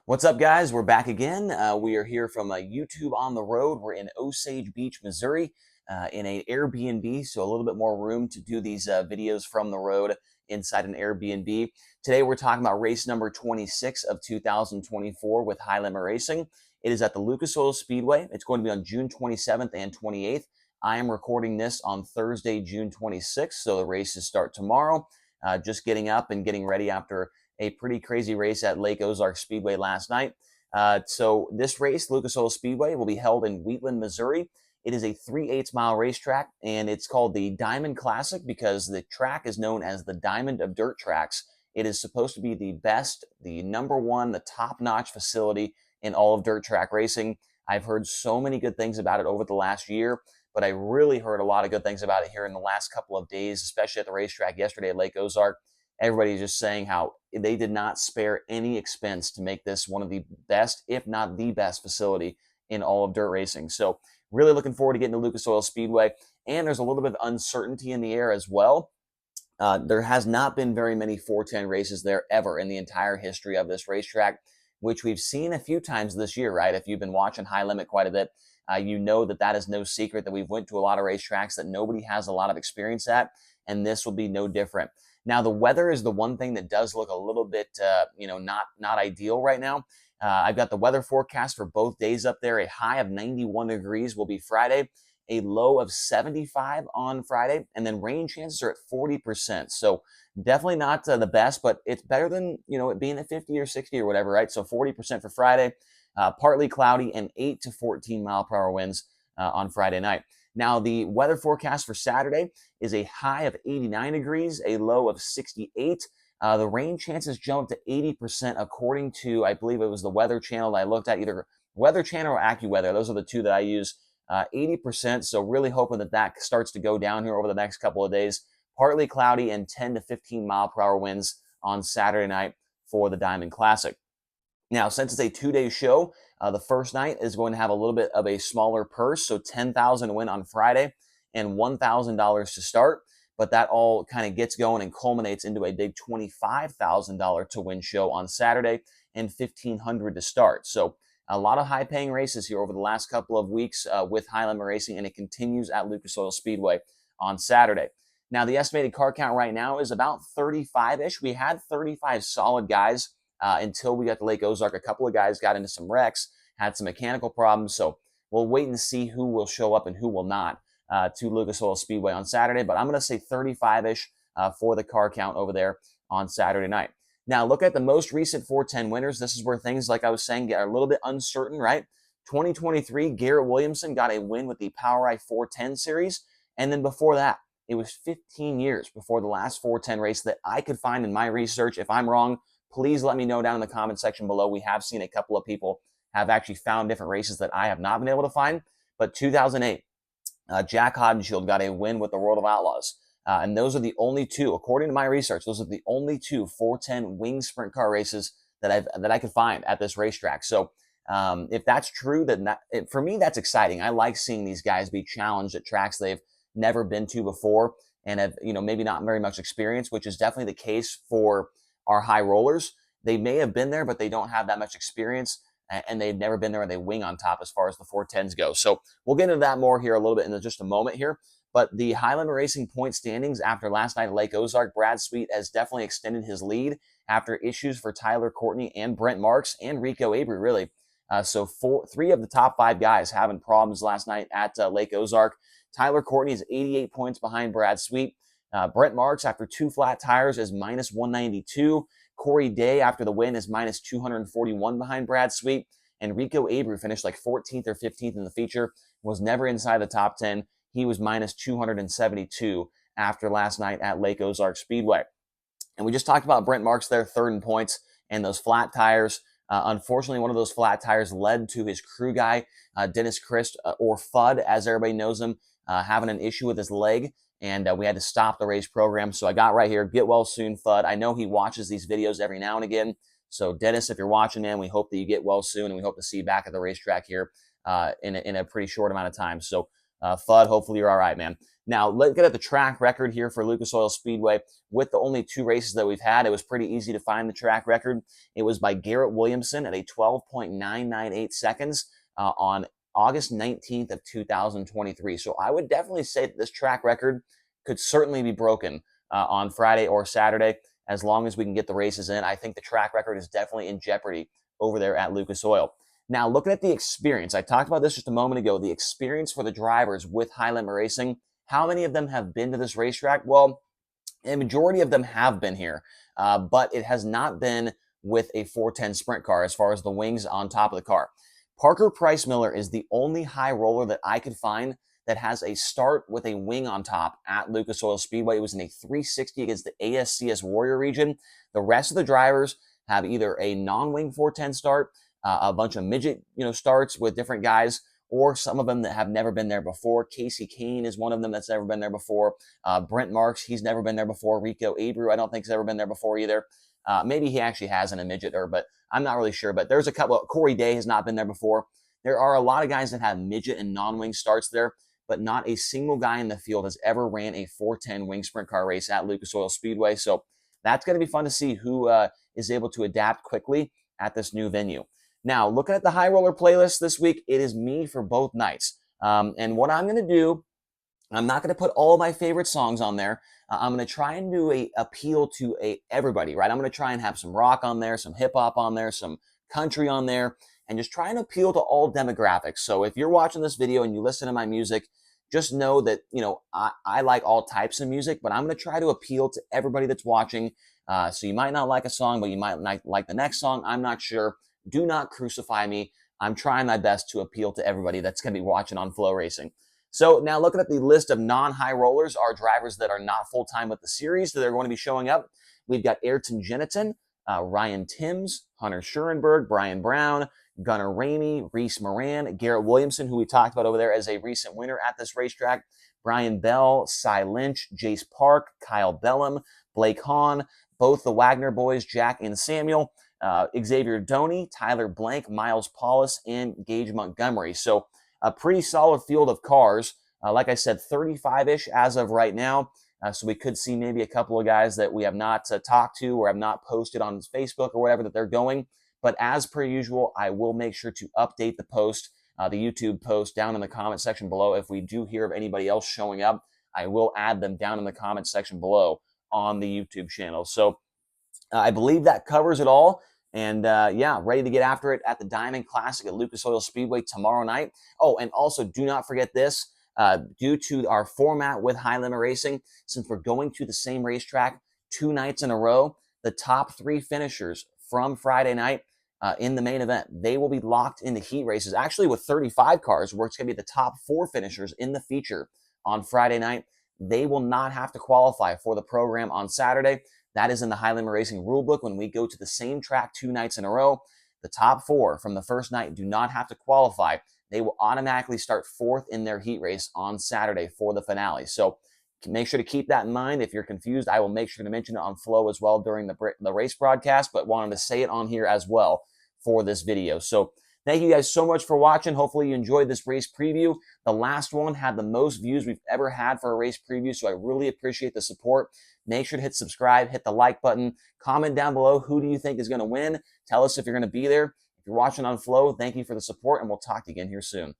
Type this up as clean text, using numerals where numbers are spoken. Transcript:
What's up, guys? We're back again. We are here from YouTube on the road. We're in Osage Beach, Missouri, in an Airbnb, so a little bit more room to do these videos from the road inside an Airbnb. Today, we're talking about race number 26 of 2024 with High Limit Racing. It is at the Lucas Oil Speedway. It's going to be on June 27th and 28th. I am recording this on Thursday, June 26th, so the races start tomorrow. Just getting up and getting ready after a pretty crazy race at Lake Ozark Speedway last night. So this race, Lucas Oil Speedway, will be held in Wheatland, Missouri. It is a 3/8 mile racetrack, and it's called the Diamond Classic because the track is known as the Diamond of Dirt Tracks. It is supposed to be the best, the number one, the top-notch facility in all of dirt track racing. I've heard so many good things about it over the last year, but I really heard a lot of good things about it here in the last couple of days, especially at the racetrack yesterday at Lake Ozark. Everybody's just saying how they did not spare any expense to make this one of the best, if not the best facility in all of dirt racing. So really looking forward to getting to Lucas Oil Speedway. And there's a little bit of uncertainty in the air as well. There has not been very many 410 races there ever in the entire history of this racetrack, which we've seen a few times this year, right? If you've been watching High Limit quite a bit, you know that is no secret that we've went to a lot of racetracks that nobody has a lot of experience at, and this will be no different. Now, the weather is the one thing that does look a little bit, not ideal right now. I've got the weather forecast for both days up there. A high of 91 degrees will be Friday, a low of 75 on Friday, and then rain chances are at 40%. So definitely not the best, but it's better than, it being at 50 or 60 or whatever, right? So 40% for Friday, partly cloudy, and 8 to 14 mile per hour winds on Friday night. Now, the weather forecast for Saturday is a high of 89 degrees, a low of 68. The rain chances jump to 80% according to, I believe it was the Weather Channel that I looked at, either Weather Channel or AccuWeather. Those are the two that I use. 80%, so really hoping that starts to go down here over the next couple of days. Partly cloudy and 10 to 15 mile per hour winds on Saturday night for the Diamond Classic. Now, since it's a two-day show, the first night is going to have a little bit of a smaller purse, so $10,000 to win on Friday and $1,000 to start. But that all kind of gets going and culminates into a big $25,000 to win show on Saturday and $1,500 to start. So a lot of high-paying races here over the last couple of weeks with High Limit Racing, and it continues at Lucas Oil Speedway on Saturday. Now, the estimated car count right now is about 35-ish. We had 35 solid guys until we got to Lake Ozark. A couple of guys got into some wrecks, had some mechanical problems, so we'll wait and see who will show up and who will not to Lucas Oil Speedway on Saturday, but I'm going to say 35-ish for the car count over there on Saturday night. Now, look at the most recent 410 winners. This is where things, like I was saying, get a little bit uncertain, right? 2023, Garrett Williamson got a win with the POWRi 410 series, and then before that, it was 15 years before the last 410 race that I could find in my research. If I'm wrong, please let me know down in the comment section below. We have seen a couple of people have actually found different races that I have not been able to find, but 2008, Jack Hodenshield got a win with the World of Outlaws. And those are the only two, according to my research, those are the only two 410 wing sprint car races that I could find at this racetrack. So if that's true, then for me, that's exciting. I like seeing these guys be challenged at tracks they've never been to before and have, maybe not very much experience, which is definitely the case for our high rollers. They may have been there, but they don't have that much experience, and they've never been there and they wing on top as far as the 410s go. So we'll get into that more here a little bit in just a moment here. But the High Limit Racing point standings after last night at Lake Ozark, Brad Sweet has definitely extended his lead after issues for Tyler Courtney and Brent Marks and Rico Avery, really. So three of the top five guys having problems last night at Lake Ozark. Tyler Courtney is 88 points behind Brad Sweet. Brent Marks, after two flat tires, is minus 192. Corey Day, after the win, is minus 241 behind Brad Sweet. And Rico Avery finished like 14th or 15th in the feature, was never inside the top 10. He was minus 272 after last night at Lake Ozark Speedway. And we just talked about Brent Marks there, third in points, and those flat tires. Unfortunately, one of those flat tires led to his crew guy, Dennis Christ, or Fudd, as everybody knows him, having an issue with his leg. And we had to stop the race program. So I got right here, get well soon, Fudd. I know he watches these videos every now and again. So Dennis, if you're watching, man, we hope that you get well soon, and we hope to see you back at the racetrack here in a pretty short amount of time. So Fudd, hopefully you're all right, man. Now, let's get at the track record here for Lucas Oil Speedway. With the only 2 races that we've had, it was pretty easy to find the track record. It was by Garrett Williamson at a 12.998 seconds on August 19th of 2023. So I would definitely say that this track record could certainly be broken on Friday or Saturday as long as we can get the races in. I think the track record is definitely in jeopardy over there at Lucas Oil. Now, looking at the experience, I talked about this just a moment ago, the experience for the drivers with High Limit Racing. How many of them have been to this racetrack? Well, a majority of them have been here, but it has not been with a 410 sprint car as far as the wings on top of the car. Parker Price Miller is the only high roller that I could find that has a start with a wing on top at Lucas Oil Speedway. It was in a 360 against the ASCS Warrior region. The rest of the drivers have either a non-wing 410 start, a bunch of midget starts with different guys, or some of them that have never been there before. Casey Kane is one of them that's never been there before. Brent Marks, he's never been there before. Rico Abreu, I don't think has ever been there before either. Maybe he actually has in a midget, but I'm not really sure. But there's a couple. Corey Day has not been there before. There are a lot of guys that have midget and non-wing starts there, but not a single guy in the field has ever ran a 410 wing sprint car race at Lucas Oil Speedway. So that's going to be fun to see who is able to adapt quickly at this new venue. Now, looking at the high roller playlist this week, it is me for both nights. And what I'm going to do, I'm not going to put all my favorite songs on there. I'm going to try and do a appeal to everybody, right? I'm going to try and have some rock on there, some hip hop on there, some country on there, and just try and appeal to all demographics. So if you're watching this video and you listen to my music, just know that, I like all types of music, but I'm going to try to appeal to everybody that's watching. So you might not like a song, but you might like the next song. I'm not sure. Do not crucify me. I'm trying my best to appeal to everybody that's going to be watching on Flow Racing. So now looking at the list of non-high rollers, are drivers that are not full-time with the series that are going to be showing up. We've got Ayrton Geniton, Ryan Timms, Hunter Schurenberg, Brian Brown, Gunnar Ramey, Reese Moran, Garrett Williamson, who we talked about over there as a recent winner at this racetrack, Brian Bell, Cy Lynch, Jace Park, Kyle Bellum, Blake Hahn, both the Wagner boys, Jack and Samuel, Xavier Doney, Tyler Blank, Miles Paulus, and Gage Montgomery. So a pretty solid field of cars. Like I said, 35-ish as of right now. So we could see maybe a couple of guys that we have not talked to or have not posted on Facebook or whatever that they're going. But as per usual, I will make sure to update the post, the YouTube post down in the comment section below. If we do hear of anybody else showing up, I will add them down in the comment section below on the YouTube channel. So I believe that covers it all. And yeah, ready to get after it at the Diamond Classic at Lucas Oil Speedway tomorrow night. Oh, and also do not forget this. Due to our format with High Limit Racing, since we're going to the same racetrack 2 nights in a row, the top 3 finishers from Friday night in the main event, they will be locked into heat races. Actually, with 35 cars, where it's going to be the top 4 finishers in the feature on Friday night, they will not have to qualify for the program on Saturday. That is in the High Limit Racing rulebook. When we go to the same track 2 nights in a row, the top 4 from the first night do not have to qualify. They will automatically start 4th in their heat race on Saturday for the finale. So make sure to keep that in mind. If you're confused, I will make sure to mention it on Flow as well during the race broadcast, but wanted to say it on here as well for this video. So thank you guys so much for watching. Hopefully you enjoyed this race preview. The last one had the most views we've ever had for a race preview, so I really appreciate the support. Make sure to hit subscribe, hit the like button, comment down below who do you think is going to win. Tell us if you're going to be there. If you're watching on Flow, thank you for the support, and we'll talk to you again here soon.